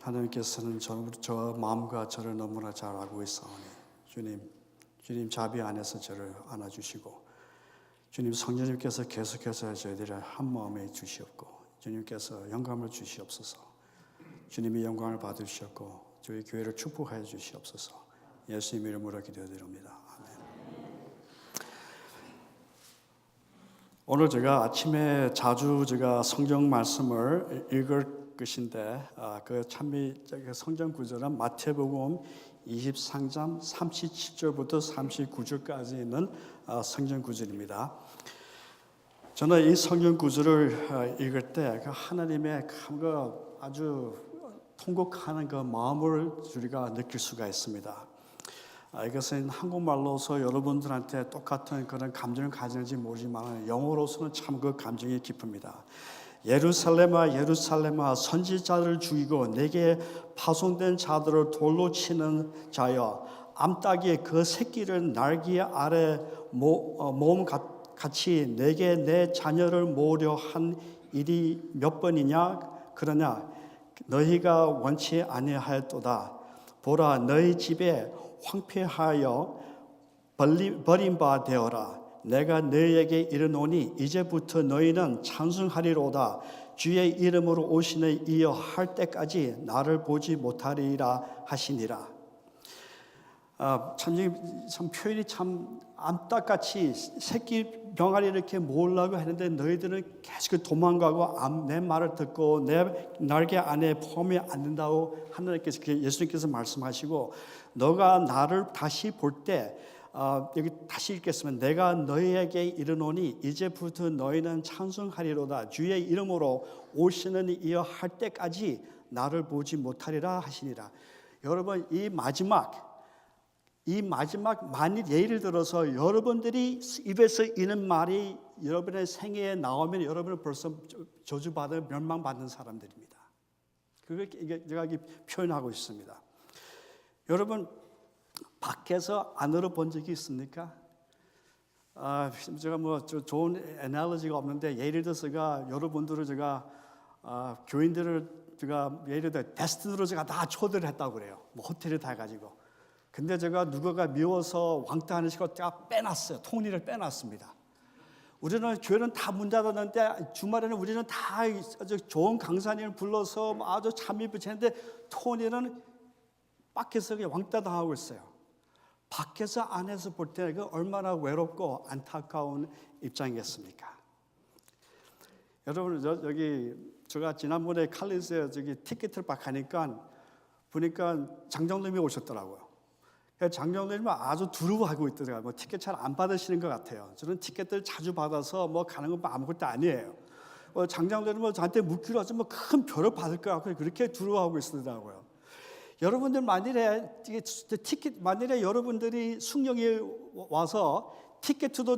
하나님께서는 저 마음과 저를 너무나 잘 알고 있사오니 주님 자비 안에서 저를 안아주시고 주님 성령님께서 계속해서 저희들을 한 마음에 주시옵고 주님께서 영감을 주시옵소서. 주님이 영광을 받으시옵고 저희 교회를 축복하여 주시옵소서. 예수님 이름으로 기도드립니다. 아멘. 오늘 제가 아침에 자주 성경 말씀을 읽을 것인데 그 성경 구절은 마태복음 23장 37절부터 39절까지 있는 성경 구절입니다. 저는 이 성경 구절을 읽을 때 하나님의 아주 통곡하는 그 마음을 우리가 느낄 수가 있습니다. 이것은 한국말로서 여러분들한테 똑같은 그런 감정을 가지는지 모르지만 영어로서는 참 그 감정이 깊습니다. 예루살렘아 예루살렘아 선지자를 죽이고 내게 파송된 자들을 돌로 치는 자여 암탉이 그 새끼를 날개 아래 모음같이 내게 내 자녀를 모으려 한 일이 몇 번이냐 그러냐 너희가 원치 아니하였도다. 보라 너희 집에 황폐하여 버린 바 되어라. 내가 너희에게 이르노니 이제부터 너희는 찬송하리로다. 주의 이름으로 오시는 이여 할 때까지 나를 보지 못하리라 하시니라. 참 표현이 참 암탉같이 새끼 병아리 이렇게 모으려고 했는데 너희들은 계속 도망가고 내 말을 듣고 내 날개 안에 포함이 안 된다고 하나님께서 예수님께서 말씀하시고 너가 나를 다시 볼 때 여기 다시 읽겠습니다. 내가 너희에게 이르노니 이제부터 너희는 찬송하리로다. 주의 이름으로 오시는 이여 할 때까지 나를 보지 못하리라 하시니라. 여러분 이 마지막 만일 예를 들어서 여러분들이 입에서 이는 말이 여러분의 생애에 나오면 여러분은 벌써 저주받아 멸망받는 사람들입니다. 그걸 제가 표현하고 있습니다. 여러분 밖에서 안으로 본 적이 있습니까? 제가 좋은 애널로지가 없는데 예를 들어서 여러분들을 교인들을 예를 들어 데스티니로 다 초대를 했다고 그래요. 호텔에 다 가지고. 근데 누가가 미워서 왕따 하는 식으로 빼놨어요. 통리를 빼놨습니다. 우리는 교회는 다 문 닫았는데 주말에는 우리는 다 아주 좋은 강사님을 불러서 아주 잠이 붙이는데 통리는 밖에서 왕따 당하고 있어요. 밖에서 안에서 볼 때 얼마나 외롭고 안타까운 입장이겠습니까? 여러분 여기 제가 지난번에 칼리스에 티켓을 막 가니까 보니까 장정님이 오셨더라고요. 장정님은 아주 두려워하고 있더라고요. 티켓 잘 안 받으시는 것 같아요. 저는 티켓들 자주 받아서 가는 건 아무것도 아니에요. 장정님은 저한테 묻기로 하죠. 큰 별을 받을 것 같고 그렇게 두려워하고 있더라고요. 여러분들 만일에 여러분들이 숭령에 와서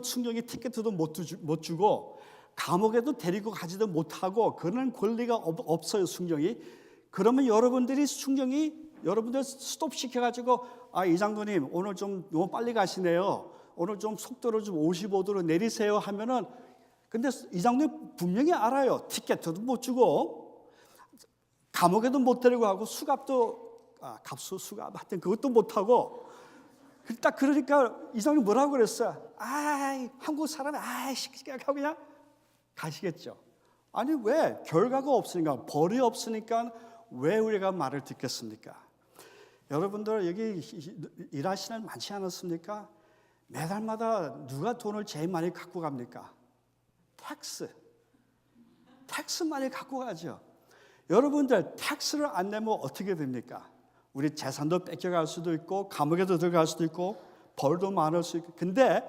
숭령이 티켓도 못 주고 감옥에도 데리고 가지도 못하고 그런 권리가 없어요. 숭령이. 그러면 여러분들 스톱 시켜가지고 이장로님 오늘 좀 너무 빨리 가시네요. 오늘 좀 속도를 좀 55도로 내리세요 하면은 근데 이장로님 분명히 알아요. 티켓도 못 주고 감옥에도 못 데리고 가고 수갑도 수갑 하여튼 그것도 못하고 딱 그러니까 이장님 뭐라고 그랬어요? 한국 사람이 하고 그냥 가시겠죠. 아니 왜? 결과가 없으니까 벌이 없으니까 왜 우리가 말을 듣겠습니까? 여러분들 여기 일하시는 분 많지 않았습니까? 매달마다 누가 돈을 제일 많이 갖고 갑니까? 텍스 많이 갖고 가죠. 여러분들 텍스를 안 내면 어떻게 됩니까? 우리 재산도 뺏겨갈 수도 있고 감옥에도 들어갈 수도 있고 벌도 많을 수 있고 근데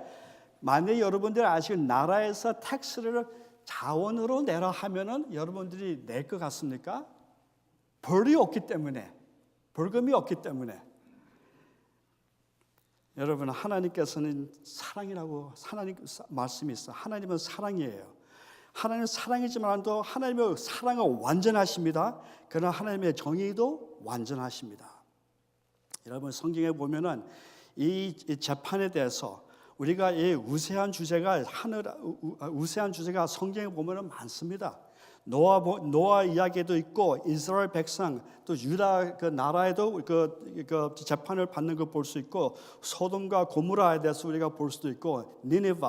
만약에 여러분들 아시는 나라에서 텍스를 자원으로 내라 하면은 여러분들이 낼 것 같습니까? 벌이 없기 때문에 벌금이 없기 때문에 여러분 하나님께서는 사랑이라고 하나님 말씀이 있어. 하나님은 사랑이에요. 하나님은 사랑이지만도 하나님의 사랑은 완전하십니다. 그러나 하나님의 정의도 완전하십니다. 여러분 성경에 보면은 이 재판에 대해서 우리가 이 우세한 주제가 성경에 보면은 많습니다. 노아 이야기도 있고 이스라엘 백성 또 유다 그 나라에도 그 재판을 받는 걸 볼 수 있고 소돔과 고모라에 대해서 우리가 볼 수도 있고 니느웨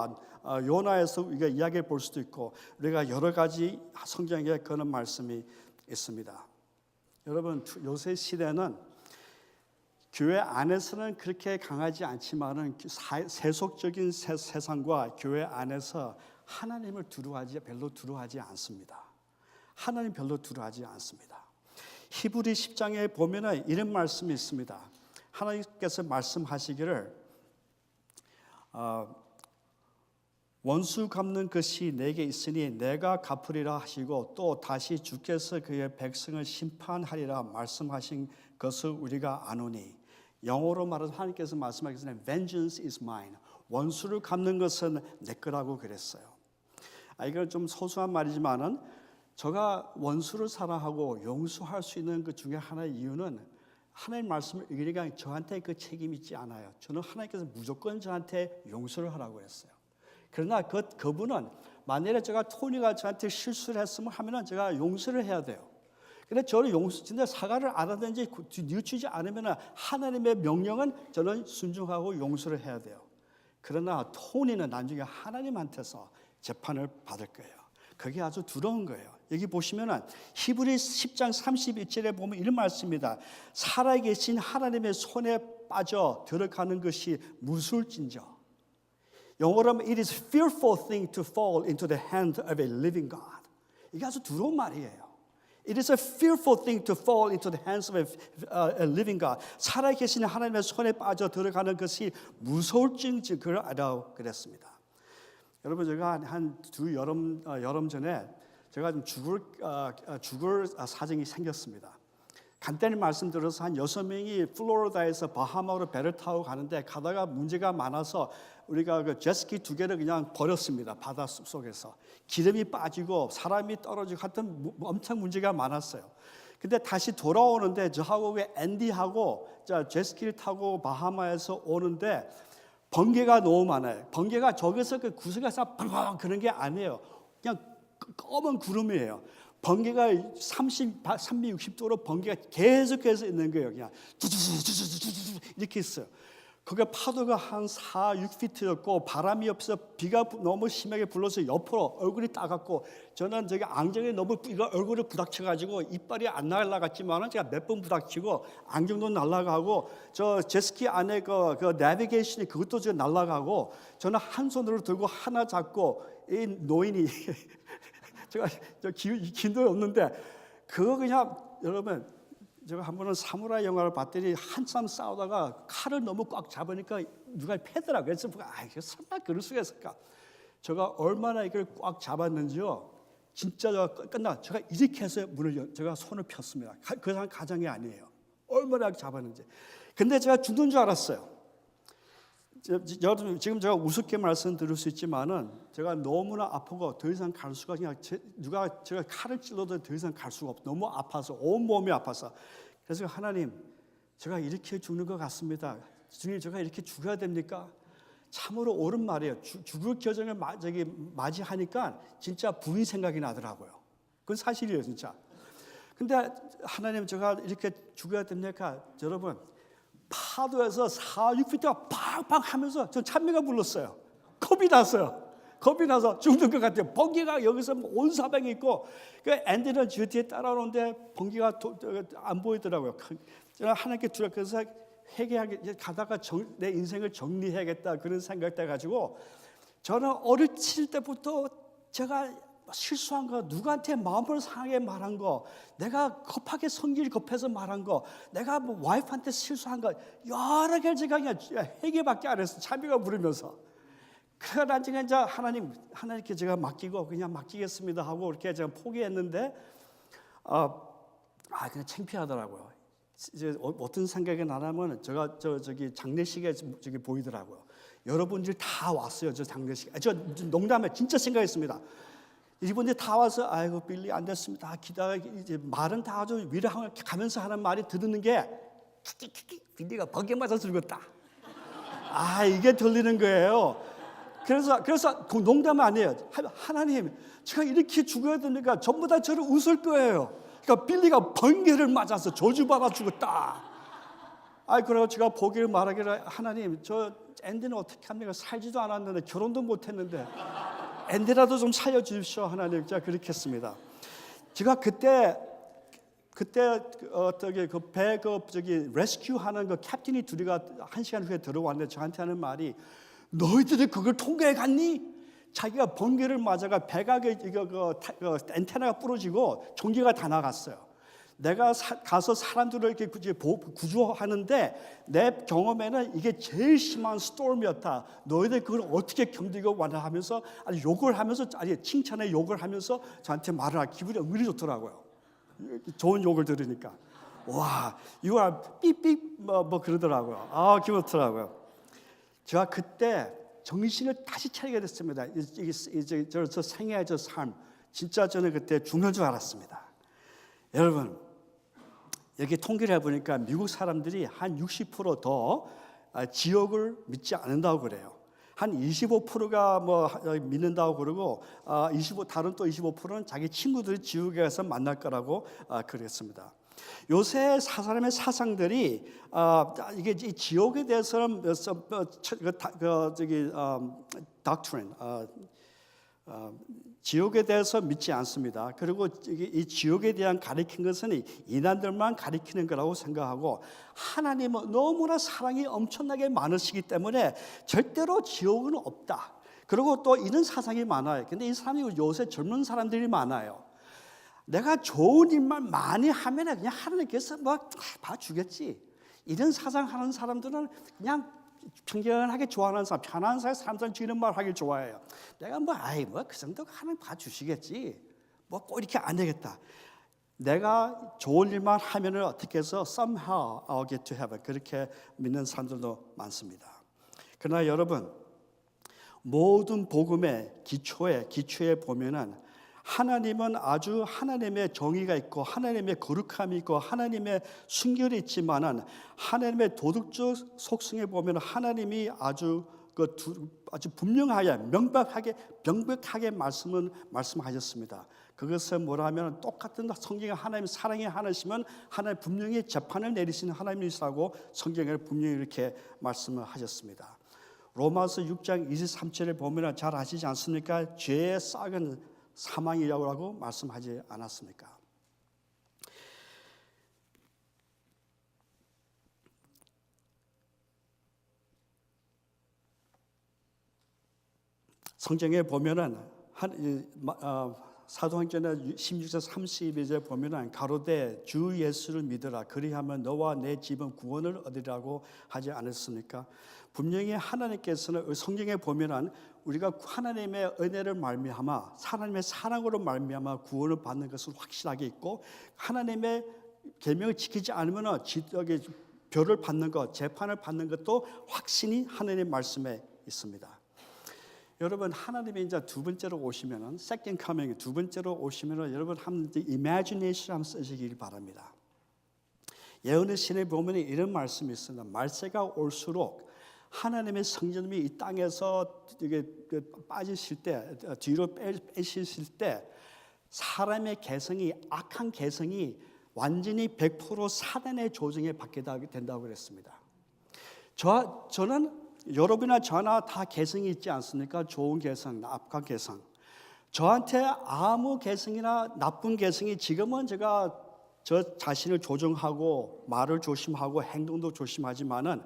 요나에서 우리가 이야기를 볼 수도 있고 우리가 여러 가지 성경에 그런 말씀이 있습니다. 여러분 요새 시대는 교회 안에서는 그렇게 강하지 않지만은 세속적인 세상과 교회 안에서 하나님을 별로 두려워하지 않습니다. 하나님 별로 두려워하지 않습니다. 히브리 10장에 보면은 이런 말씀이 있습니다. 하나님께서 말씀하시기를 원수 갚는 것이 내게 있으니 내가 갚으리라 하시고 또 다시 주께서 그의 백성을 심판하리라 말씀하신 것을 우리가 아노니 영어로 말해서 하나님께서 말씀하시기를 Vengeance is mine. 원수를 갚는 것은 내 거라고 그랬어요. 이건 좀 소소한 말이지만은 제가 원수를 사랑하고 용서할 수 있는 그 중에 하나의 이유는 하나님 말씀을 읽으니까 저한테 그 책임이 있지 않아요. 저는 하나님께서 무조건 저한테 용서를 하라고 했어요. 그러나 그분은 만약에 토니가 저한테 실수를 했으면 하면은 제가 용서를 해야 돼요. 근데 저는 진짜 사과를 안 하든지 뉘우치지 않으면 하나님의 명령은 저는 순종하고 용서를 해야 돼요. 그러나 토니는 나중에 하나님한테서 재판을 받을 거예요. 그게 아주 두려운 거예요. 여기 보시면은 히브리 10장 31절에 보면 이런 말씀입니다. 살아계신 하나님의 손에 빠져 들어가는 것이 무서울진저. 영어로 하면 it is a fearful thing to fall into the hand of a living God. 이게 아주 두려운 말이에요. It is a fearful thing to fall into the hands of a living God. 살아계신 하나님의 손에 빠져 들어가는 것이 무서울진지 그걸 알아고 그랬습니다. 여러분 제가 한 두 여름 전에 제가 좀 죽을 사정이 생겼습니다. 간단히 말씀드려서 한 6명이 플로리다에서 바하마로 배를 타고 가는데 가다가 문제가 많아서 우리가 그 제트스키 2개를 그냥 버렸습니다. 바다 속에서 기름이 빠지고 사람이 떨어지고 하여튼 엄청 문제가 많았어요. 근데 다시 돌아오는데 저하고 그 앤디하고 제트스키를 타고 바하마에서 오는데 번개가 너무 많아요. 번개가 저기서 그 구석에서 팡팡 그런 게 아니에요. 그냥 검은 구름이에요. 번개가 360도로 번개가 계속해서 있는 거예요. 그냥 두두두두두두 이렇게 있어요. 그게 파도가 한 4, 6피트였고 바람이 없어서 비가 너무 심하게 불러서 옆으로 얼굴이 따갑고 저는 저기 안경에 너무 얼굴을 부닥쳐가지고 이빨이 안 날아갔지만은 제가 몇 번 부닥치고 안경도 날아가고 저 제스키 안에 그 내비게이션이 그것도 저 날아가고 저는 한 손으로 들고 하나 잡고 이 노인이 제가 긴도 없는데 그거 그냥 여러분 제가 한 번은 사무라이 영화를 봤더니 한참 싸우다가 칼을 너무 꽉 잡으니까 누가 패더라고요. 그래서 설마 그럴 수가 있을까? 제가 얼마나 이걸 꽉 잡았는지요. 진짜 제가 이렇게 해서 제가 손을 폈습니다. 그 사람 가정이 아니에요. 얼마나 잡았는지. 근데 제가 죽는 줄 알았어요. 지금 제가 우습게 말씀드릴 수 있지만은 제가 너무나 아프고 더 이상 갈 수가 그냥 제가 칼을 찔러도 더 이상 갈 수가 없어. 너무 아파서 온 몸이 아파서. 그래서 하나님, 제가 이렇게 죽는 것 같습니다. 주님, 제가 이렇게 죽어야 됩니까? 참으로 옳은 말이에요. 죽을 결정을 맞이하니까 진짜 부인 생각이 나더라고요. 그건 사실이에요, 진짜. 근데 하나님, 제가 이렇게 죽어야 됩니까? 여러분. 파도에서 4, 6피트가 팡팡 하면서 전 찬미가 불렀어요. 겁이 났어요. 겁이 나서 죽는 것 같아요. 번개가 여기서 온 사방에 있고 그 앤디는 저 뒤에 따라오는데 번개가 안 보이더라고요. 제가 하나님께 그래서 회개하게 가다가 내 인생을 정리해야겠다 그런 생각 해가지고 저는 어릴 때부터 제가 실수한 거, 누구한테 마음을 상하게 말한 거, 내가 급하게 성질이 급해서 말한 거, 내가 뭐 와이프한테 실수한 거 여러 개를 제가 그냥 회개밖에 안 했어. 찬미가 부르면서. 그래서 나중에 이제 하나님께 제가 그냥 맡기겠습니다 하고 이렇게 제가 포기했는데 그냥 창피하더라고요. 이제 어떤 생각이 나냐면 제가 저기 장례식에 저기 보이더라고요. 여러분들이 다 왔어요. 저 장례식. 저 농담에 진짜 생각했습니다. 이분들이 다 와서 아이고 빌리 안 됐습니다. 이제 말은 다 아주 위로하며 가면서 하는 말이 들리는 게 빌리가 번개 맞아 죽었다. 이게 들리는 거예요. 그래서 농담 아니에요. 하나님, 제가 이렇게 죽어야 됩니까? 전부 다 저를 웃을 거예요. 그러니까 빌리가 번개를 맞아서 저주받아 죽었다. 그래서 제가 보기를 말하기를, 하나님, 저 앤디는 어떻게 합니까? 살지도 않았는데, 결혼도 못했는데 앤디라도 좀 살려주십시오, 하나님. 제가 그렇게 했습니다. 제가 그때 저기 레스큐 하는 그 캡틴이 둘이가 1시간 후에 들어왔는데 저한테 하는 말이, 너희들이 그걸 통과해 갔니? 자기가 번개를 맞아가 배가 엔테나가 부러지고 전기가 다 나갔어요. 내가 가서 사람들을 이렇게 구조하는데 내 경험에는 이게 제일 심한 스톰이었다. 너희들 그걸 어떻게 견디고 왔나 하면서 욕을 하면서 칭찬에 욕을 하면서 저한테 말을 하고 기분이 은근히 좋더라고요. 좋은 욕을 들으니까 와, 이거 삐삐 뭐 그러더라고요. 기분 좋더라고요. 제가 그때 정신을 다시 차리게 됐습니다. 이제 저 생애의 저 삶, 진짜 저는 그때 죽는 줄 알았습니다. 여러분, 여기 통계를 해보니까 미국 사람들이 한 60%더 지옥을 믿지 않는다고 그래요. 한 25%가 뭐 믿는다고 그러고 다른 또 25%는 자기 친구들이 지옥에 가서 만날 거라고 그랬습니다. 요새 사람의 사상들이 이게 이 지옥에 대해서는 doctrine, 지옥에 대해서 믿지 않습니다. 그리고 이 지옥에 대한 가르친 것은 인간들만 가르치는 거라고 생각하고, 하나님은 너무나 사랑이 엄청나게 많으시기 때문에 절대로 지옥은 없다. 그리고 또 이런 사상이 많아요. 근데 이 사람이 요새 젊은 사람들이 많아요. 내가 좋은 일만 많이 하면 그냥 하나님께서 봐주겠지. 이런 사상하는 사람들은 그냥 평정하게 좋아하는 사람, 편안한 사람들은 지는 말 하길 좋아해요. 내가 그 정도 하나님 봐주시겠지. 꼭 이렇게 안 되겠다. 내가 좋은 일만 하면은 어떻게 해서 somehow I'll get to heaven, 그렇게 믿는 사람들도 많습니다. 그러나 여러분, 모든 복음의 기초에 보면은 하나님은 아주 하나님의 정의가 있고 하나님의 거룩함이 있고 하나님의 순결이 있지만은 하나님의 도덕적 속성에 보면 하나님이 아주 분명하게 명백하게 말씀하셨습니다. 그것은 뭐라면 똑같은 성경에 하나님 사랑이 하나시면 하나님 분명히 재판을 내리시는 하나님이시라고 성경에 분명히 이렇게 말씀을 하셨습니다. 로마서 6장 23절을 보면 잘 아시지 않습니까? 죄의 싹은 사망이라고 말씀하지 않았습니까? 성경에 보면은 사도행전의 16절 32절 보면은 가로되 주 예수를 믿으라 그리하면 너와 내 집은 구원을 얻으리라고 하지 않았습니까? 분명히 하나님께서는 성경에 보면은 우리가 하나님의 은혜를 말미암아 하나님의 사랑으로 말미암아 구원을 받는 것을 확실하게 있고, 하나님의 계명을 지키지 않으면 벌을 받는 것, 재판을 받는 것도 확신이 하나님의 말씀에 있습니다. 여러분, 하나님이 이제 두 번째로 오시면은 second coming, 두 번째로 오시면은 여러분 한번 imagination 한번 쓰시길 바랍니다. 예언의 신에 보면 이런 말씀이 있습니다. 말세가 올수록 하나님의 성전이 이 땅에서 이게 빠지실 때, 뒤로 빼실 때 사람의 개성이, 악한 개성이 완전히 100% 사단의 조정에 받게 된다고 그랬습니다. 저는 여러분이나 저나 다 개성이 있지 않습니까? 좋은 개성, 악한 개성. 저한테 아무 개성이나 나쁜 개성이, 지금은 제가 저 자신을 조정하고 말을 조심하고 행동도 조심하지만은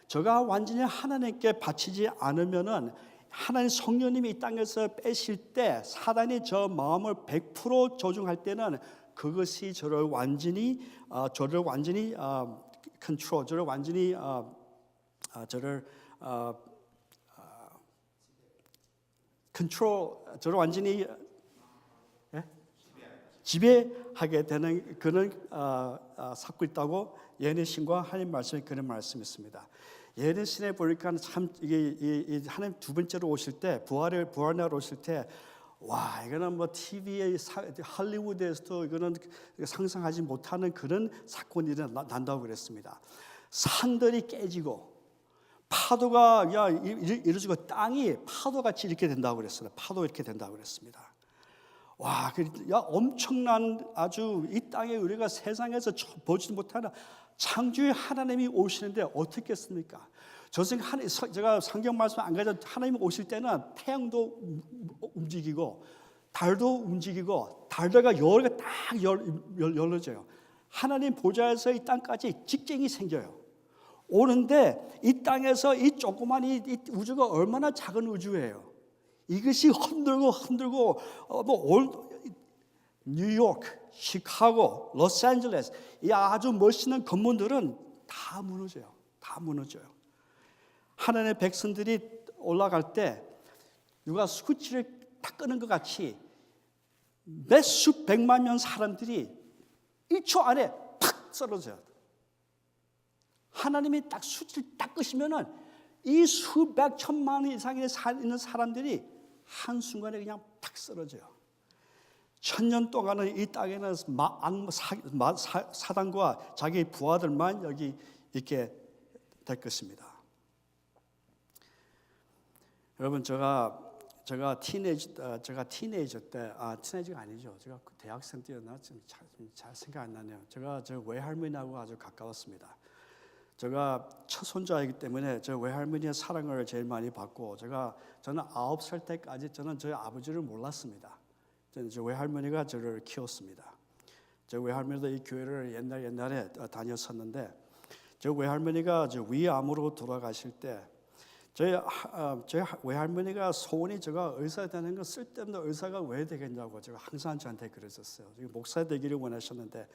제가 완전히 하나님께 바치지 않으면은 하나님 성령님이 이 땅에서 빼실 때 사단이 저 마음을 100% 조종할 때는 그것이 저를 완전히 컨트롤, 저를 완전히 지배하게 되는 그런 섞고 있다고 예언의 신과 하나님 말씀에 그런 말씀이 있습니다. 예언의 신에 보니까 참 이게 하나님 두 번째로 오실 때 부활날 오실 때, 와, 이거는 뭐 TV에 할리우드에서도 이거는 상상하지 못하는 그런 사건이 난다고 그랬습니다. 산들이 깨지고 파도가 이루어지고 땅이 파도같이 이렇게 된다고 그랬어요. 파도 이렇게 된다고 그랬습니다. 와, 엄청난 아주 이 땅에 우리가 세상에서 보지도 못하는 창조의 하나님이 오시는데 어떻겠습니까? 제가 성경 말씀 안 가져 하나님이 오실 때는 태양도 움직이고 달도 움직이고 달다가 여기가 딱 열려져요. 하나님 보좌에서 이 땅까지 직경이 생겨요. 오는데 이 땅에서 이 조그만 이 우주가 얼마나 작은 우주예요. 이것이 흔들고 뉴욕, 시카고, 로스앤젤레스 이 아주 멋있는 건물들은 다 무너져요. 다 무너져요. 하나님의 백성들이 올라갈 때 누가 스위치를 딱 끄는 것 같이 몇 수백만 명 사람들이 1초 안에 팍 쓰러져요. 하나님이 딱 스위치를 딱 끄시면은 이 수백 천만 이상의 있는 사람들이 한순간에 그냥 탁 쓰러져요. 1000년 동안은 이 땅에는 사단과 자기 부하들만 여기 있게 될 것입니다. 여러분 제가 티네이저 때 티네이저가 아니죠. 제가 대학생 때였나 좀 잘 생각 안 나네요. 제가 저 외할머니하고 아주 가까웠습니다. 제가 첫 손자이기 때문에 저 외할머니의 사랑을 제일 많이 받고 저는 9살 때까지 저는 저희 아버지를 몰랐습니다. 저 외할머니가 저를 키웠습니다. 저 외할머니도 이 교회를 옛날에 다녔었는데 저 외할머니가 저 위암으로 돌아가실 때 저희 외할머니가 소원이 제가 의사 되는 거 쓸데없는 의사가 왜 되겠냐고 제가 항상 저한테 그랬었어요. 목사 되기를 원하셨는데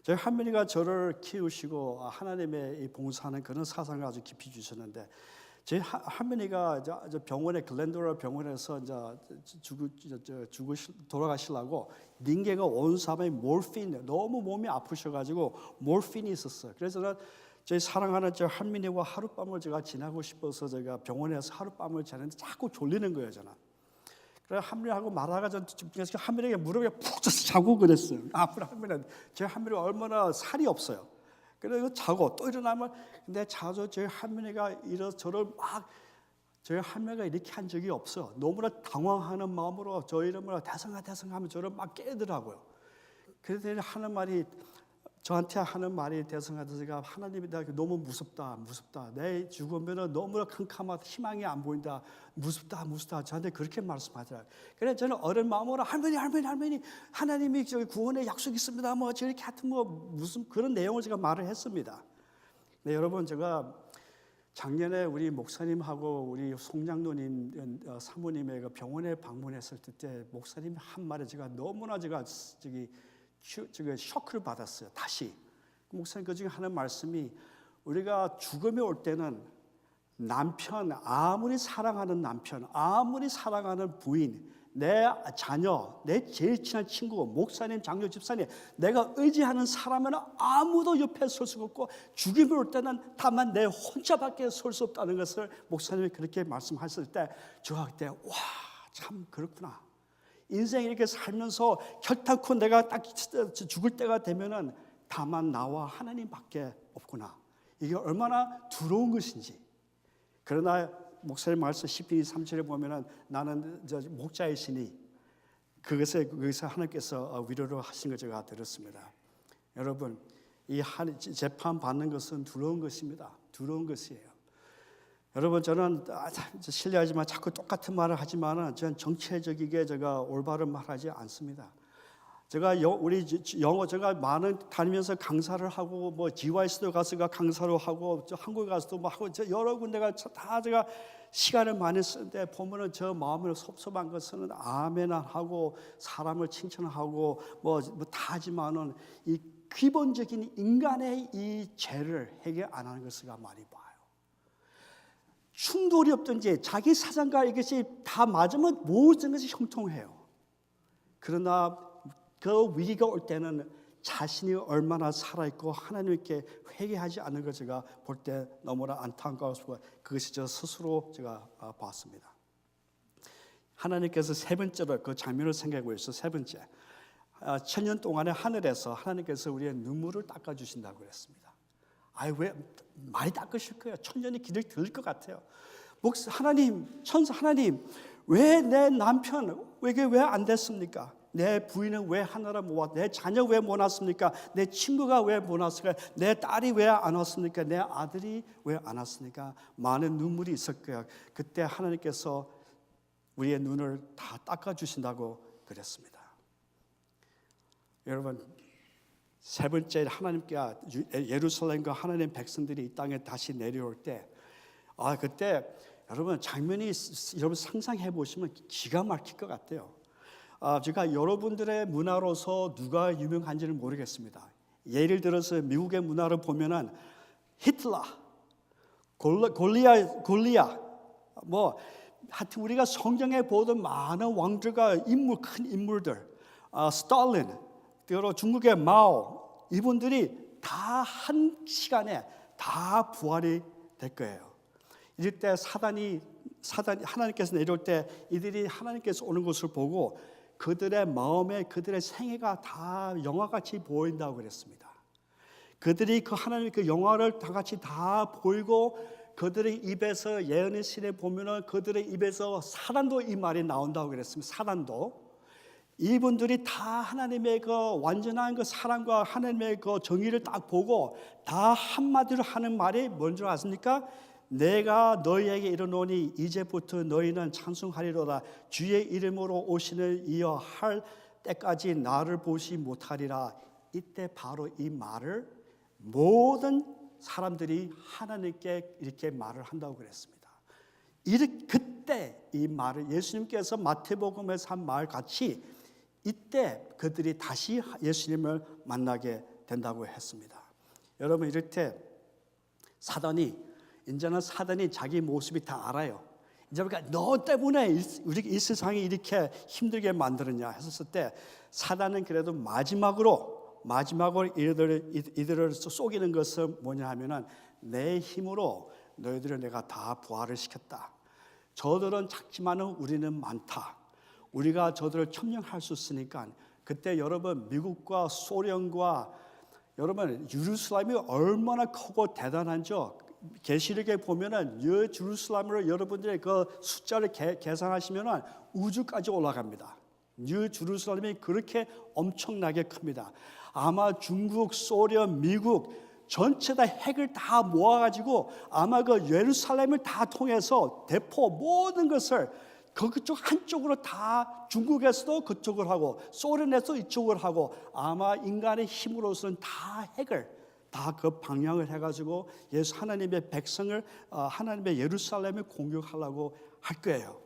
저희 할머니가 저를 키우시고 하나님의 이 봉사하는 그런 사상을 아주 깊이 주셨는데 제 할머니가 병원에 글렌도라 병원에서 돌아가시려고 닌게가 온 사람이 몰핀 너무 몸이 아프셔가지고 몰핀이 있었어요. 그래서 저는 저희 사랑하는 저 할머니와 하룻밤을 제가 지나고 싶어서 제가 병원에서 하룻밤을 자는데 자꾸 졸리는 거예요 저는. 그래 할머니하고 말하다가 전 할머니에게 무릎에 푹 져서 자고 그랬어요. 앞으로 할머니는 제 할머니가 얼마나 살이 없어요. 그래서 자고 또 일어나면 근데 자주 저희 할머니가 저를 막 저희 할머니가 이렇게 한 적이 없어. 너무나 당황하는 마음으로 저 이름을 대성아 하면 저를 막 깨더라고요. 그래서 하는 말이 저한테 하는 말이 대성하다가 하나님이 나 너무 무섭다. 내 죽으면 너무나 캄캄하다. 희망이 안 보인다. 무섭다. 저한테 그렇게 말씀하더라고요. 그래서 저는 어린 마음으로 할머니 하나님이 저기 구원의 약속이 있습니다. 뭐 저렇게 하여튼 무슨 그런 내용을 제가 말을 했습니다. 네, 여러분 제가 작년에 우리 목사님하고 우리 송장로님 사모님의 병원에 방문했을 때 목사님 한 말에 제가 너무나 쇼크를 받았어요. 다시 목사님 그 중에 하는 말씀이 우리가 죽음에 올 때는 남편 아무리 사랑하는 남편 아무리 사랑하는 부인 내 자녀 내 제일 친한 친구 목사님 장로 집사님 내가 의지하는 사람은 아무도 옆에 설 수가 없고 죽음에 올 때는 다만 내 혼자밖에 설 수 없다는 것을 목사님이 그렇게 말씀하셨을 때 제가 그때 와 참 그렇구나. 인생 이렇게 살면서 결단코 내가 딱 죽을 때가 되면은 다만 나와 하나님밖에 없구나. 이게 얼마나 두려운 것인지. 그러나 목사님 말씀 12, 3절에 보면은 나는 목자이시니 그것에 하나님께서 위로를 하신 걸 제가 들었습니다. 여러분 이 재판 받는 것은 두려운 것입니다. 두려운 것이에요. 여러분 저는 실례하지만 자꾸 똑같은 말을 하지만은 저는 정체적이게 제가 올바른 말하지 않습니다. 제가 제가 많은 다니면서 강사를 하고 뭐 GYS도 가서 강사로 하고 한국에 가서도 뭐 하고 여러 군데가 다 제가 시간을 많이 쓰는데 보면은 저 마음을 섭섭한 것은 아멘 하고 사람을 칭찬하고 뭐 다 하지만은 이 기본적인 인간의 이 죄를 해결 안 하는 것을 많이 봐요. 충돌이 없든지 자기 사상과 이것이 다 맞으면 모든 것이 형통해요. 그러나 그 위기가 올 때는 자신이 얼마나 살아있고 하나님께 회개하지 않는 것 제가 볼 때 너무나 안타까워서 그것이 저 스스로 제가 봤습니다. 하나님께서 세 번째로 그 장면을 생각하고 있어. 세 번째 1000년 동안의 하늘에서 하나님께서 우리의 눈물을 닦아주신다고 그랬습니다. 왜 많이 닦으실 거예요. 천년의 기도를 들을 것 같아요. 하나님, 천사 하나님, 왜 내 남편에게 왜 안 됐습니까? 내 부인은 왜 하나를 못 왔? 내 자녀 왜 못 왔습니까? 내 친구가 왜 못 왔을까? 내 딸이 왜 안 왔습니까? 내 아들이 왜 안 왔습니까? 많은 눈물이 있을 거야. 그때 하나님께서 우리의 눈을 다 닦아주신다고 그랬습니다. 여러분, 세 번째 하나님께 예루살렘과 하나님 백성들이 이 땅에 다시 내려올 때, 그때 여러분 장면이 여러분 상상해 보시면 기가 막힐 것 같아요. 제가 여러분들의 문화로서 누가 유명한지는 모르겠습니다. 예를 들어서 미국의 문화를 보면은 히틀러, 골리앗, 하여튼 우리가 성경에 보던 많은 왕들과 큰 인물들, 스탈린, 또 중국의 마오, 이분들이 다 한 시간에 다 부활이 될 거예요. 이럴 때 사단이 하나님께서 내려올 때 이들이 하나님께서 오는 것을 보고 그들의 마음에 그들의 생애가 다 영화같이 보인다고 그랬습니다. 그들이 그 하나님의 그 영화를 다 같이 다 보이고 그들의 입에서 예언의 시에 보면은 그들의 입에서 사단도 이 말이 나온다고 그랬습니다. 사단도 이분들이 다 하나님의 그 완전한 그 사랑과 하나님의 그 정의를 딱 보고 다 한마디로 하는 말이 뭔지 아십니까? 내가 너희에게 이르노니 이제부터 너희는 찬송하리로다. 주의 이름으로 오시는 이어 할 때까지 나를 보시 못하리라. 이때 바로 이 말을 모든 사람들이 하나님께 이렇게 말을 한다고 그랬습니다. 그때 이 말을 예수님께서 마태복음에서 한 말 같이 이때 그들이 다시 예수님을 만나게 된다고 했습니다. 여러분, 이럴 때 이제는 사단이 자기 모습이 다 알아요. 이제 그러니까 너 때문에 이 세상이 이렇게 힘들게 만들었냐 했었을 때 사단은 그래도 마지막으로 이들을 속이는 것은 뭐냐 하면은 내 힘으로 너희들을 내가 다 부활을 시켰다. 저들은 작지만은 우리는 많다. 우리가 저들을 점령할 수 있으니까. 그때 여러분 미국과 소련과 여러분 예루살렘이 얼마나 크고 대단한죠. 계시록에 보면은 예루살렘으로 여러분들의 그 숫자를 계산하시면은 우주까지 올라갑니다. 예루살렘이 그렇게 엄청나게 큽니다. 아마 중국, 소련, 미국 전체 다 핵을 다 모아가지고 아마 그 예루살렘을 다 통해서 대포 모든 것을 그쪽 한쪽으로 다 중국에서도 그쪽을 하고 소련에서 이쪽을 하고 아마 인간의 힘으로서는 다 핵을 다 그 방향을 해가지고 하나님의 백성을 하나님의 예루살렘을 공격하려고 할 거예요.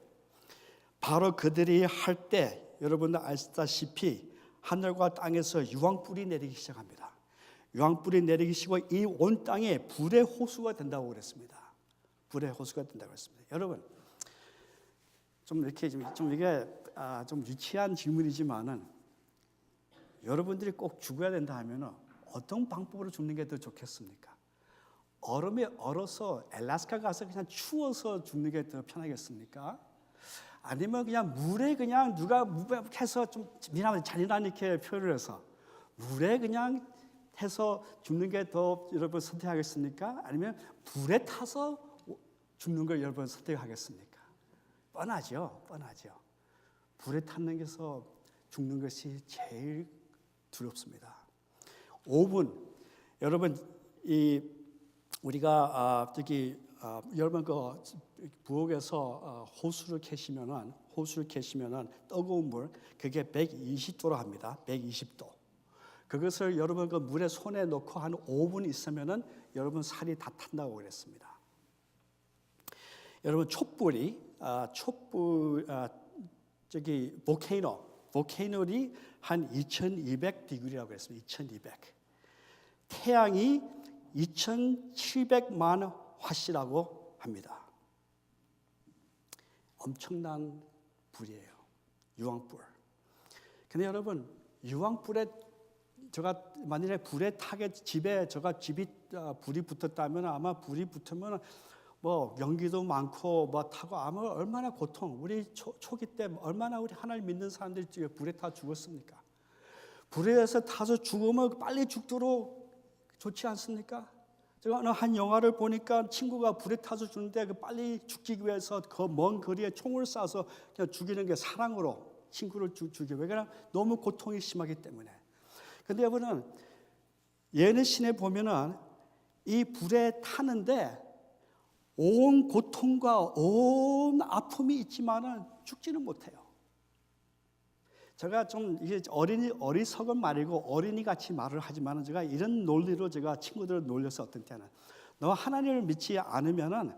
바로 그들이 할 때 여러분들 아시다시피 하늘과 땅에서 유황불이 내리기 시작합니다. 유황불이 내리기 시작하고 이 온 땅에 불의 호수가 된다고 그랬습니다. 불의 호수가 된다고 했습니다. 여러분 좀 이렇게 좀 이게 좀 유치한 질문이지만은 여러분들이 꼭 죽어야 된다 하면은 어떤 방법으로 죽는 게 더 좋겠습니까? 얼음에 얼어서 알래스카 가서 그냥 추워서 죽는 게 더 편하겠습니까? 아니면 그냥 물에 그냥 누가 해서 좀 미안하면 잔인한 이렇게 표현을 해서 물에 그냥 해서 죽는 게 더 여러분 선택하겠습니까? 아니면 불에 타서 죽는 걸 여러분 선택하겠습니까? 뻔하죠. 불에 타는 게서 죽는 것이 제일 두렵습니다. 5분 여러분 우리가 여러분 그 부엌에서 호수를 캐시면은 뜨거운 물 그게 120도로 합니다. 120도. 그것을 여러분 그 물에 손에 넣고 한 5분 있으면은 여러분 살이 다 탄다고 그랬습니다. 여러분 촛불이 보케이노리 한 2200디그리라고 했습니다. 2200. 태양이 2700만 화시라고 합니다. 엄청난 불이에요. 유황불. 근데 여러분 유황불에 제가 만일에 불에 타게 집이 불이 붙었다면 아마 불이 붙으면 뭐 연기도 많고 뭐 타고 아마 얼마나 고통 우리 초기 때 얼마나 우리 하나님 믿는 사람들이 불에 타 죽었습니까? 불에서 타서 죽으면 빨리 죽도록 좋지 않습니까? 제가 어느 한 영화를 보니까 친구가 불에 타서 주는데 빨리 죽기 위해서 그 먼 거리에 총을 쏴서 그냥 죽이는 게 사랑으로 친구를 죽여. 왜 그러냐? 너무 고통이 심하기 때문에. 근데 여러분은 예언의 신에 보면은 이 불에 타는데 온 고통과 온 아픔이 있지만은 죽지는 못해요. 제가 좀 이게 어리석은 말이고 어린이 같이 말을 하지만은 제가 이런 논리로 제가 친구들을 놀려서 어떤 때는 너 하나님을 믿지 않으면은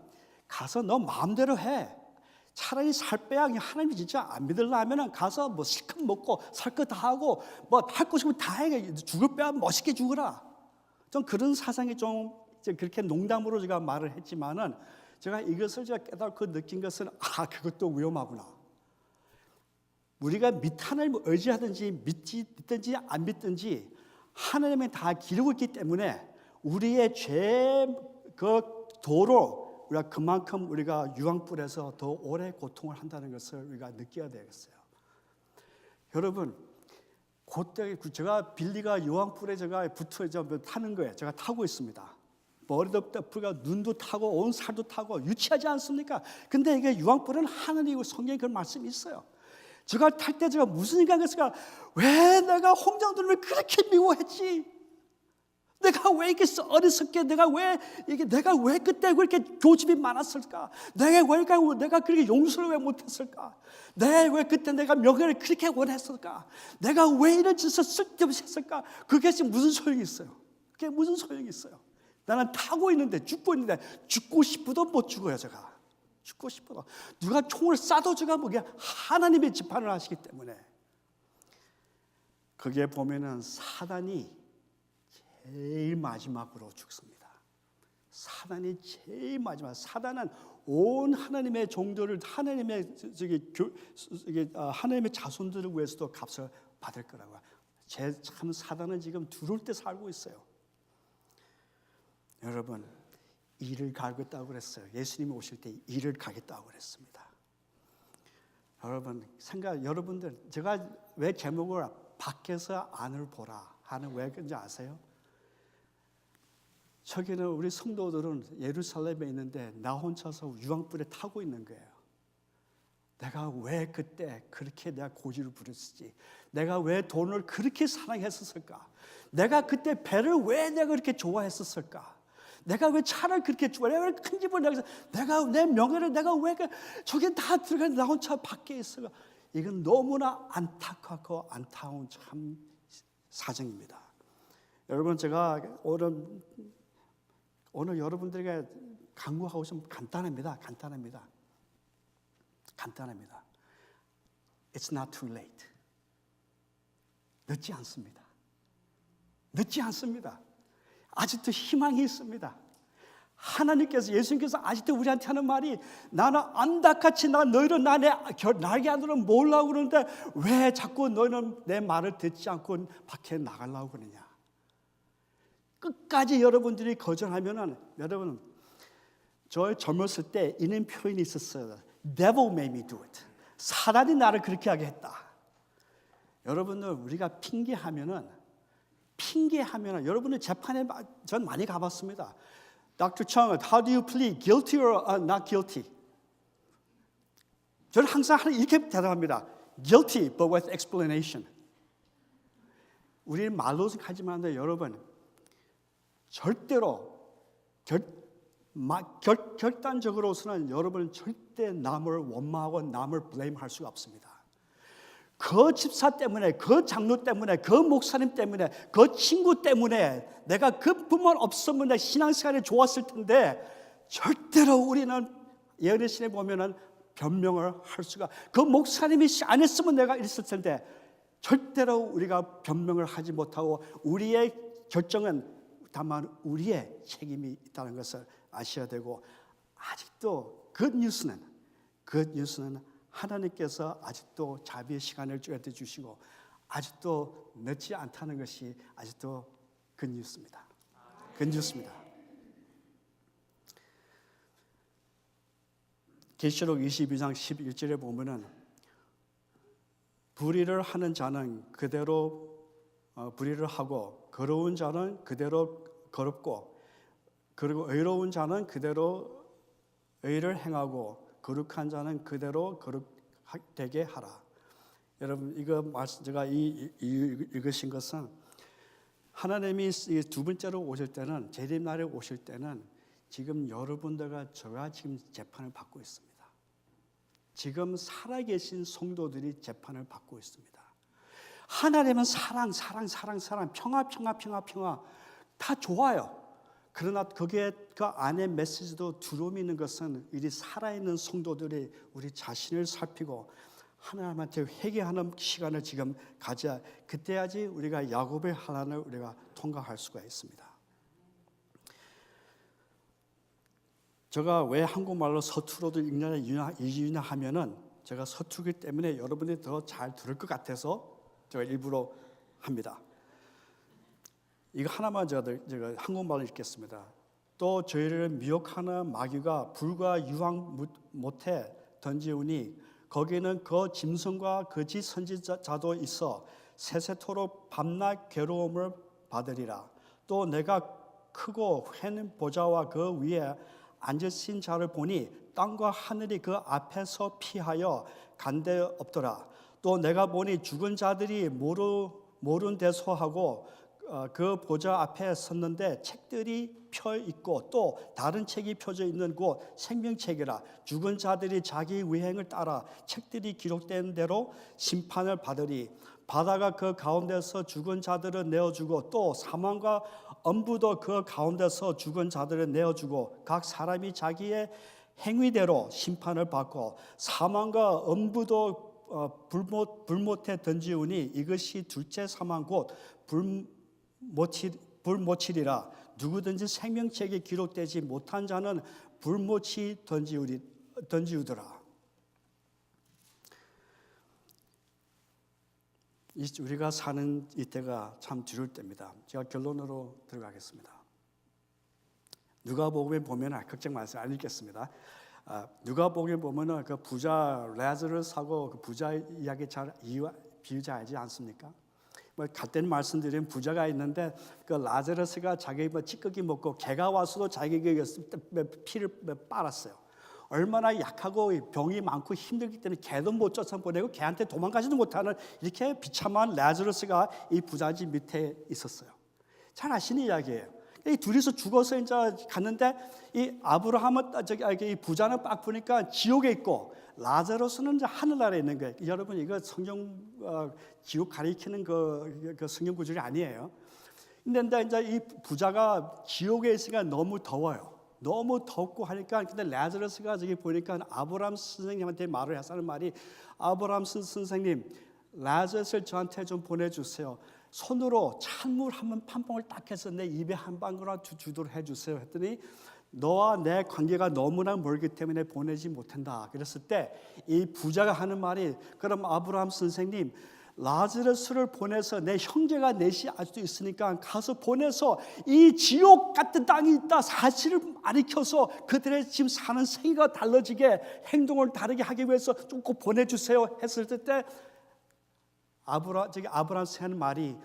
가서 너 마음대로 해. 차라리 살 빼야 하나님 진짜 안 믿으려면은 가서 뭐 실컷 먹고 살 거 다 하고 뭐 할 거 있으면 다 해. 죽을 빼야 멋있게 죽어라. 좀 그런 사상이 좀 그렇게 농담으로 제가 말을 했지만은 제가 이것을 제가 깨닫고 느낀 것은 그것도 위험하구나. 우리가 하나님을 의지하든지 믿든지 안 믿든지 하나님이 다 기르고 있기 때문에 우리의 죄 그 도로 우리가 그만큼 우리가 유황불에서 더 오래 고통을 한다는 것을 우리가 느껴야 되겠어요. 여러분, 그때 제가 빌리가 유황불에 제가 붙어 타는 거예요. 제가 타고 있습니다. 머리도 풀가 눈도 타고 온 살도 타고 유치하지 않습니까? 근데 이게 유황불은 하늘이고 성경에 그런 말씀이 있어요. 제가 탈 때 제가 무슨 생각을 했을까? 왜 내가 홍장도를 그렇게 미워했지? 내가 왜 이렇게 어리석게 내가 왜 그때 그렇게 교집이 많았을까? 내가 그렇게 용서를 왜 못했을까? 왜 그때 내가 명예를 그렇게 원했을까? 내가 왜 이런 짓을 쓸데없이 했을까? 그게 지금 무슨 소용이 있어요? 그게 무슨 소용이 있어요? 나는 타고 있는데 죽고 싶어도 못 죽어요. 제가 죽고 싶어도 누가 총을 쏴도 제가 그게 하나님의 재판을 하시기 때문에. 거기에 보면은 사단이 제일 마지막으로 죽습니다. 사단이 제일 마지막. 사단은 온 하나님의 종들을 하나님의 하나님의 자손들을 위해서도 값을 받을 거라고. 참 사단은 지금 두려울 때 살고 있어요. 여러분, 이를 가겠다고 그랬어요. 예수님이 오실 때 이를 가겠다고 그랬습니다. 여러분들 제가 왜 제목을 밖에서 안을 보라 하는 왜 그런지 아세요? 저기는 우리 성도들은 예루살렘에 있는데 나 혼자서 유황불에 타고 있는 거예요. 내가 왜 그때 그렇게 내가 고집을 부렸을지, 내가 왜 돈을 그렇게 사랑했었을까, 내가 그때 배를 왜 내가 그렇게 좋아했었을까, 내가 왜 차를 그렇게 좋아해, 왜 큰 집을 내가 내 명예를 내가 왜 저게 다 들어가 나 혼자 밖에 있어가. 이건 너무나 안타깝고 안타까운 참 사정입니다. 여러분, 제가 오늘 여러분들에게 강구하고 싶은 간단합니다. It's not too late. 늦지 않습니다. 아직도 희망이 있습니다. 하나님께서, 예수님께서 아직도 우리한테 하는 말이, 나는 안다같이 너희는 날개 안으로 모으려고 그러는데 왜 자꾸 너희는 내 말을 듣지 않고 밖에 나가려고 그러냐. 끝까지 여러분들이 거절하면은, 여러분, 저 젊었을 때 이런 표현이 있었어요. Devil made me do it. 사단이 나를 그렇게 하게 했다. 여러분들, 우리가 핑계하면은 여러분들 재판에 전 많이 가봤습니다. Dr. Chung, how do you plead? Guilty or not guilty? 저는 항상 이렇게 대답합니다. Guilty, but with explanation. 우리는 말로 하지만 여러분, 절대로 결단적으로서는 여러분은 절대 남을 원망하고 남을 블레임할 수가 없습니다. 그 집사 때문에, 그 장로 때문에, 그 목사님 때문에, 그 친구 때문에 내가 그 부모만 없었으면 내 신앙생활이 좋았을 텐데, 절대로 우리는 예언의 신에 보면은 변명을 할 수가, 그 목사님이 안 했으면 내가 있을 텐데, 절대로 우리가 변명을 하지 못하고 우리의 결정은 다만 우리의 책임이 있다는 것을 아셔야 되고, 아직도 굿 뉴스는 하나님께서 아직도 자비의 시간을 저희한테 주시고 아직도 늦지 않다는 것이 아직도 굿 뉴스입니다. 계시록 22장 11절에 보면은 불의를 하는 자는 그대로 불의를 하고, 거로운 자는 그대로 거롭고, 그리고 의로운 자는 그대로 의를 행하고 거룩한 자는 그대로 거룩되게 하라. 여러분, 이거 제가 읽으신 것은 하나님이 두 번째로 오실 때는, 재림날에 오실 때는 지금 여러분들과 저가 지금 재판을 받고 있습니다. 지금 살아계신 성도들이 재판을 받고 있습니다. 하나님은 사랑, 평화 다 좋아요. 그러나 거기에 그 안에 메시지도 두려움이 있는 것은 우리 살아있는 성도들이 우리 자신을 살피고 하나님한테 회개하는 시간을 지금 가져야, 그때야지 우리가 야곱의 환난을 우리가 통과할 수가 있습니다. 제가 왜 한국말로 서투러도 읽냐 하면은 제가 서투기 때문에 여러분이 더 잘 들을 것 같아서 제가 일부러 합니다. 이거 하나만 제가 한국말로 읽겠습니다. 또 저희를 미혹하는 마귀가 불과 유황 못해 던지우니 거기는 그 짐승과 거짓 선지자도 있어 세세토록 밤낮 괴로움을 받으리라. 또 내가 크고 횡 보좌와 그 위에 앉으신 자를 보니 땅과 하늘이 그 앞에서 피하여 간데 없더라. 또 내가 보니 죽은 자들이 모른 대소하고 그 보좌 앞에 섰는데 책들이 펴 있고 또 다른 책이 펴져 있는 곳 생명책이라. 죽은 자들이 자기 위행을 따라 책들이 기록된 대로 심판을 받으리. 바다가 그 가운데서 죽은 자들을 내어주고 또 사망과 엄부도 그 가운데서 죽은 자들을 내어주고 각 사람이 자기의 행위대로 심판을 받고 사망과 엄부도 불못에 던지우니 이것이 둘째 사망 곧 불못이리라. 누구든지 생명책에 기록되지 못한 자는 불못이 던지우더라. 우리가 사는 이때가 참 두려울 때입니다. 제가 결론으로 들어가겠습니다. 누가복음에 보면 걱정 마세요. 안 읽겠습니다. 누가복음에 보면은 그 부자 라자르스하고 그 부자 이야기 잘 비유하지 않습니까? 갈 때는 말씀드리면 부자가 있는데 그 라자르스가 자기 찌꺼기 먹고 개가 와서도 자기에게 피를 빨았어요. 얼마나 약하고 병이 많고 힘들기 때문에 개도 못 쫓아 보내고 개한테 도망가지도 못하는 이렇게 비참한 라자르스가 이 부잣집 밑에 있었어요. 잘 아시는 이야기예요. 이 둘이서 죽어서 이제 갔는데 이 아브라함은 이 부자는 딱 보니까 지옥에 있고 라자르스는 이제 하늘나라에 있는 거예요. 여러분 이거 성경 지옥 가리키는 그 성경 구절이 아니에요. 근데 이제 이 부자가 지옥에 있으니까 너무 더워요. 너무 덥고 하니까 근데 라자르스가 저기 보니까 아브라함 선생님한테 말을 하는 말이 아브라함 선생님 라자르스를 저한테 좀 보내주세요. 손으로 찬물 한 방울 딱 해서 내 입에 한 방울 주도록 해주세요 했더니 너와 내 관계가 너무나 멀기 때문에 보내지 못한다. 그랬을 때 이 부자가 하는 말이 그럼 아브라함 선생님 라자르스를 보내서 내 형제가 넷이 아직도 있으니까 가서 보내서 이 지옥 같은 땅이 있다 사실을 가리켜서 그들의 지금 사는 생애가 달라지게 행동을 다르게 하기 위해서 좀 꼭 보내주세요 했을 때 아브라함 하는 말이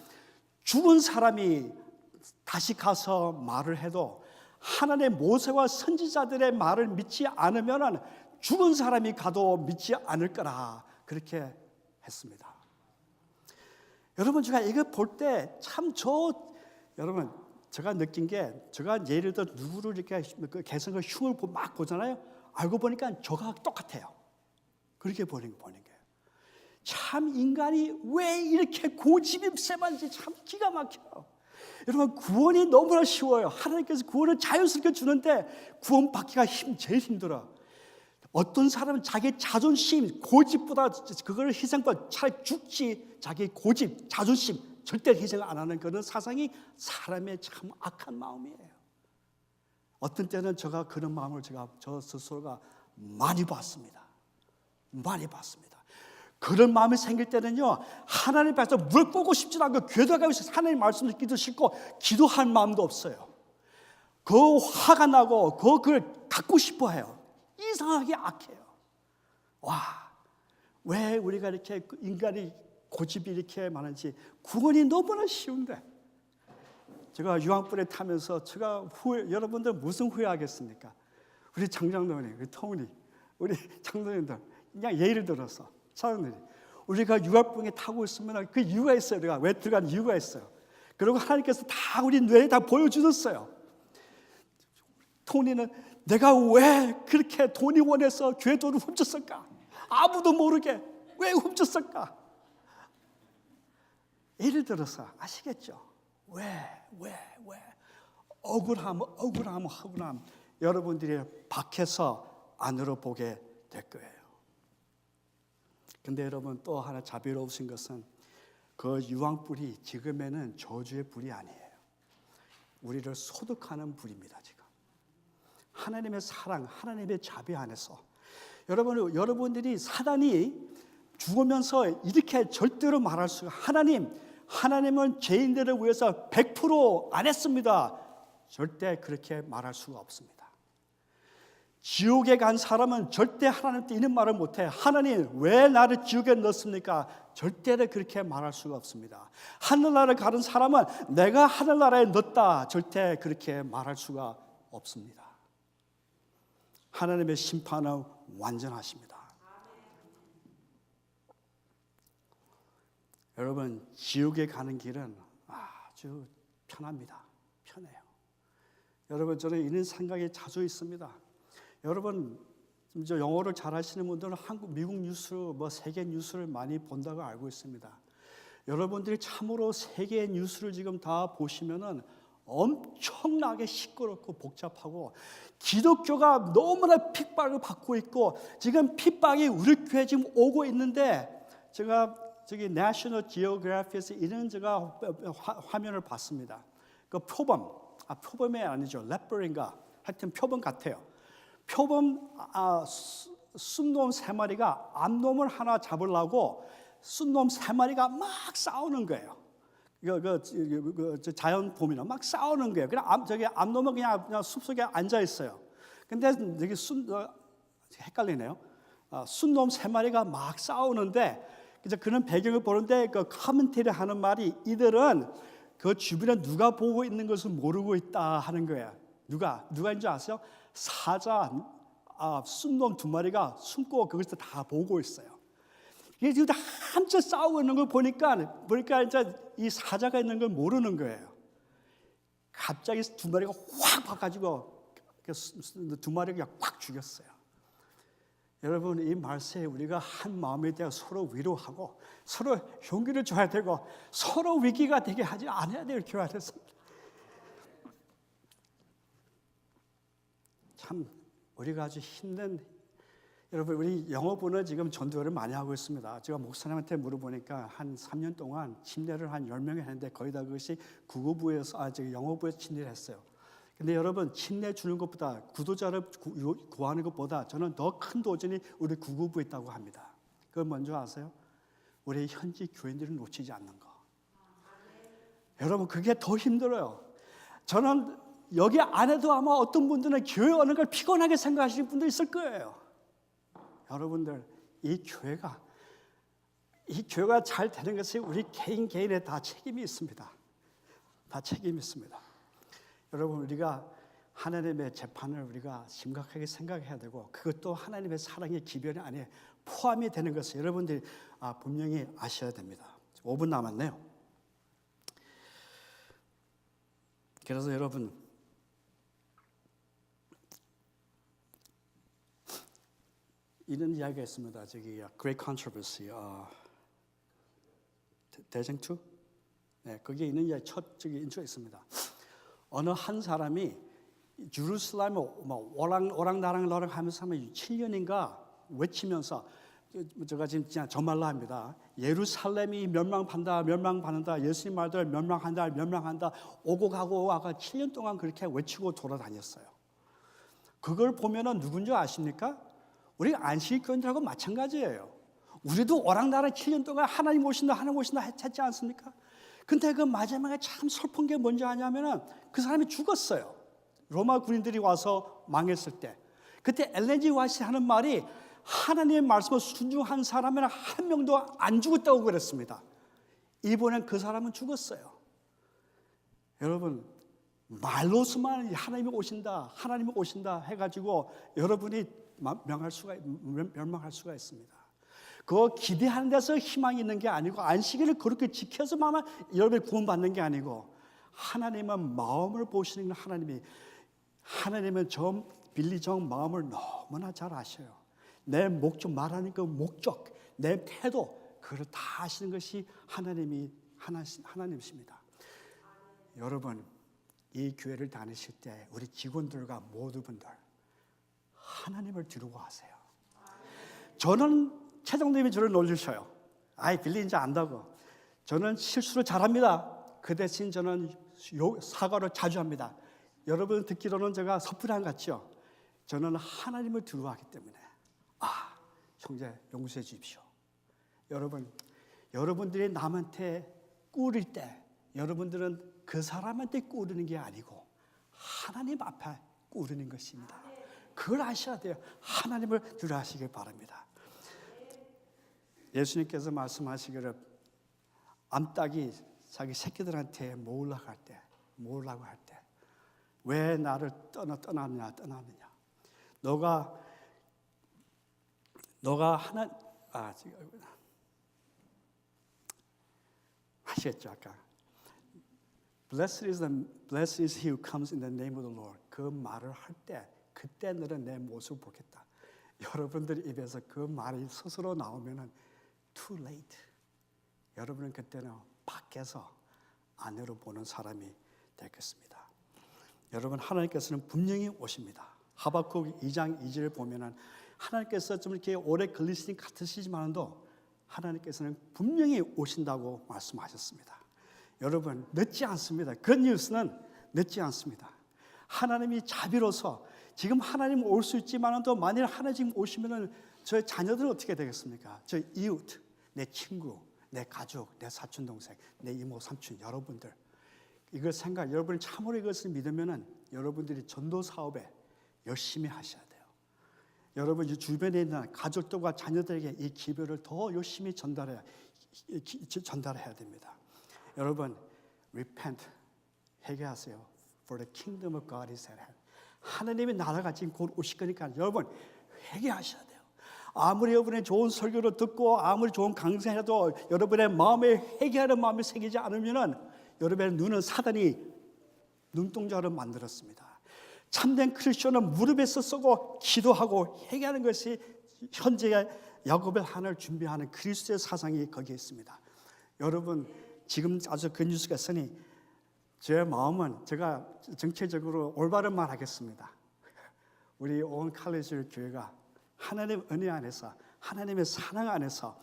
죽은 사람이 다시 가서 말을 해도 하나님의 모세와 선지자들의 말을 믿지 않으면 죽은 사람이 가도 믿지 않을 거라 그렇게 했습니다. 여러분 제가 이거 볼 때 참 여러분 제가 느낀 게 제가 예를 들어 누구를 이렇게 개성의 흉을 막 보잖아요. 알고 보니까 저가 똑같아요. 그렇게 보는 거예요. 참 인간이 왜 이렇게 고집이 세만지 참 기가 막혀요. 여러분 구원이 너무나 쉬워요. 하나님께서 구원을 자연스럽게 주는데 구원받기가 제일 힘들어. 어떤 사람은 자기 자존심, 고집보다 그걸 희생보다 차라리 죽지 자기 고집, 자존심 절대 희생을 안 하는 그런 사상이 사람의 참 악한 마음이에요. 어떤 때는 제가 그런 마음을 저 스스로가 많이 봤습니다. 많이 봤습니다. 그런 마음이 생길 때는요 하나님 앞에서 무릎 꿇고 싶지도 않고 교도가면서 하나님 말씀 듣기도 싫고 기도할 마음도 없어요. 그 화가 나고 그걸 갖고 싶어해요. 이상하게 악해요. 와, 왜 우리가 이렇게 인간이 고집이 이렇게 많은지 구원이 너무나 쉬운데 제가 유황불에 타면서 여러분들 무슨 후회하겠습니까? 우리 장장로님, 우리 통리, 우리 장로님들 그냥 예를 들어서 사람들이 우리가 유황불에 타고 있으면 그 이유가 있어요. 우리가 왜 들어간 이유가 있어요. 그리고 하나님께서 다 우리 뇌에 다 보여주셨어요. 통리는 내가 왜 그렇게 돈이 원해서 교회 돈을 훔쳤을까? 아무도 모르게 왜 훔쳤을까? 예를 들어서 아시겠죠? 왜? 억울함 여러분들이 밖에서 안으로 보게 될 거예요. 근데 여러분 또 하나 자비로우신 것은 그 유황불이 지금에는 저주의 불이 아니에요. 우리를 소독하는 불입니다. 지금 하나님의 사랑, 하나님의 자비 안에서 여러분들이 사단이 죽으면서 이렇게 절대로 말할 수가 하나님은 죄인들을 위해서 100% 안 했습니다. 절대 그렇게 말할 수가 없습니다. 지옥에 간 사람은 절대 하나님께 이런 말을 못해. 하나님 왜 나를 지옥에 넣습니까? 절대로 그렇게 말할 수가 없습니다. 하늘나라를 가는 사람은 내가 하늘나라에 넣었다. 절대 그렇게 말할 수가 없습니다. 하나님의 심판은 완전하십니다. 여러분 지옥에 가는 길은 아주 편합니다. 편해요. 여러분 저는 이런 생각이 자주 있습니다. 여러분 저 영어를 잘하시는 분들은 미국 뉴스, 세계 뉴스를 많이 본다고 알고 있습니다. 여러분들이 참으로 세계 뉴스를 지금 다 보시면은 엄청나게 시끄럽고 복잡하고 기독교가 너무나 핍박을 받고 있고 지금 핍박이 우리 교회 지금 오고 있는데 제가 저기 내셔널 지오그래피에서 이런 제가 화면을 봤습니다. 그 표범이 아니죠. 래퍼인가 하여튼 표범 같아요. 표범 순놈 3마리가 암놈을 하나 잡으려고 순놈 3마리가 막 싸우는 거예요. 자연 봄이나 막 싸우는 거예요. 그냥 저기 암놈은 그냥 숲속에 앉아 있어요. 근데 여기 헷갈리네요. 순놈 3마리가 막 싸우는데 그래서 그런 배경을 보는데 그 커멘터리 하는 말이 이들은 그 주변에 누가 보고 있는 것을 모르고 있다 하는 거예요. 누가인지 아세요? 사자, 순놈 2마리가 숨고 그것을 다 보고 있어요. 이게 지금 한참 싸우고 있는 걸 보니까 이제 이 사자가 있는 걸 모르는 거예요. 갑자기 2마리가 확 바꿔가지고 2마리가 그냥 꽉 죽였어요. 여러분 이 말씀에 우리가 한 마음에 대해 서로 위로하고 서로 용기를 줘야 되고 서로 위기가 되게 하지 않아야 될 교회 안에서 참 우리가 아주 힘든 여러분 우리 영어부는 지금 전도를 많이 하고 있습니다. 제가 목사님한테 물어보니까 한 3년 동안 침례를 한 10명이 했는데 거의 다 그것이 국어부에서 영어부에서 침례를 했어요. 근데 여러분 침례 주는 것보다 구도자를 구하는 것보다 저는 더 큰 도전이 우리 국어부에 있다고 합니다. 그걸 먼저 아세요? 우리 현지 교인들을 놓치지 않는 거. 여러분 그게 더 힘들어요. 저는 여기 안에도 아마 어떤 분들은 교회 오는 걸 피곤하게 생각하시는 분도 있을 거예요. 여러분들 이 교회가 잘 되는 것이 우리 개인의 다 책임이 있습니다. 다 책임이 있습니다. 여러분 우리가 하나님의 재판을 우리가 심각하게 생각해야 되고 그것도 하나님의 사랑의 기별이 안에 포함이 되는 것을 여러분들이 분명히 아셔야 됩니다. 5분 남았네요. 그래서 여러분 이런 이야기가 있습니다. 저기 Great Controversy, 대쟁투, 네 거기에 있는 이야기 저기 인초가 있습니다. 어느 한 사람이 예루살렘에 오랑나랑 하면서 7년인가 외치면서 제가 지금 그냥 정말로 합니다. 예루살렘이 멸망받는다. 예수님 말대로 멸망한다. 오고 가고 7년 동안 그렇게 외치고 돌아다녔어요. 그걸 보면은 누군지 아십니까? 우리 안식교인들하고 마찬가지예요. 우리도 오랑나랑 7년 동안 하나님 오신다 했지 않습니까? 근데 그 마지막에 참 슬픈 게 뭔지 아냐면은 그 사람이 죽었어요. 로마 군인들이 와서 망했을 때. 그때 엘렌 G. 화이트 하는 말이 하나님의 말씀을 순종한 사람은 한 명도 안 죽었다고 그랬습니다. 이번엔 그 사람은 죽었어요. 여러분 말로서만 하나님이 오신다, 하나님이 오신다 해가지고 여러분이 멸망할 수가 있습니다. 그거 기대하는 데서 희망이 있는 게 아니고 안식일을 그렇게 지켜서만 여러분이 구원받는 게 아니고 하나님은 마음을 보시는 하나님은 빌리 정 마음을 너무나 잘 아셔요. 내 목적 말하는 그 목적, 내 태도 그걸 다 아시는 것이 하나님이십니다. 여러분 이 교회를 다니실 때 우리 직원들과 모두 분들 하나님을 두려워하세요. 저는 최정님이 저를 놀리셔요. 아이 빌리 이제 안다고. 저는 실수를 잘합니다. 그 대신 저는 사과를 자주 합니다. 여러분 듣기로는 제가 섣부리한 것 같죠? 저는 하나님을 두려워하기 때문에 형제 용서해 주십시오. 여러분들이 남한테 꾸릴 때 여러분들은 그 사람한테 꾸리는 게 아니고 하나님 앞에 꾸리는 것입니다. 그걸 아셔야 돼요. 하나님을 두려워하시길 바랍니다. 예수님께서 말씀하시기를 암탉이 자기 새끼들한테 모으려고 할 때 왜 나를 떠나느냐 너가 아시겠죠? 아까 Blessed is he who comes in the name of the Lord. 그 말을 할 때 그때 너는 내 모습을 보겠다. 여러분들 입에서 그 말이 스스로 나오면은 too late. 여러분은 그때는 밖에서 안으로 보는 사람이 되겠습니다. 여러분 하나님께서는 분명히 오십니다. 하박국 2장 2절을 보면은 하나님께서 좀 이렇게 오래 걸리시니 같으시지만도 하나님께서는 분명히 오신다고 말씀하셨습니다. 여러분 늦지 않습니다. 그 뉴스는 늦지 않습니다. 하나님이 자비로서 지금 하나님 올 수 있지만도 만일 하나님 오시면은 저희 자녀들은 어떻게 되겠습니까? 저희 이웃, 내 친구, 내 가족, 내 사촌 동생, 내 이모 삼촌 여러분들 이걸 여러분이 참으로 이것을 믿으면은 여러분들이 전도 사업에 열심히 하셔야 돼요. 여러분 주변에 있는 가족들과 자녀들에게 이 기별을 더 열심히 전달해야 됩니다. 여러분 repent 회개하세요. For the kingdom of God is at hand. 하나님의 나라가 지금 곧 오실 거니까 여러분 회개하셔야 돼요. 아무리 여러분의 좋은 설교를 듣고 아무리 좋은 강사해도 여러분의 마음에 회개하는 마음이 생기지 않으면은 여러분의 눈은 사단이 눈동자로 만들었습니다. 참된 크리스천은 무릎에서 서고 기도하고 회개하는 것이 현재의 야곱의 한을 준비하는 그리스도의 사상이 거기에 있습니다. 여러분 지금 아주 그 뉴스가 있으니 제 마음은 제가 정체적으로 올바른 말 하겠습니다. 우리 온 칼리지 교회가 하나님의 은혜 안에서 하나님의 사랑 안에서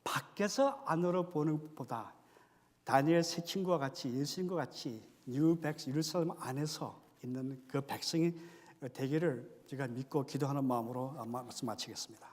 밖에서 안으로 보는 것보다 다니엘 세 친구와 같이 예수님과 같이 예루살렘 안에서 있는 그 백성이 되기를 제가 믿고 기도하는 마음으로 말씀 마치겠습니다.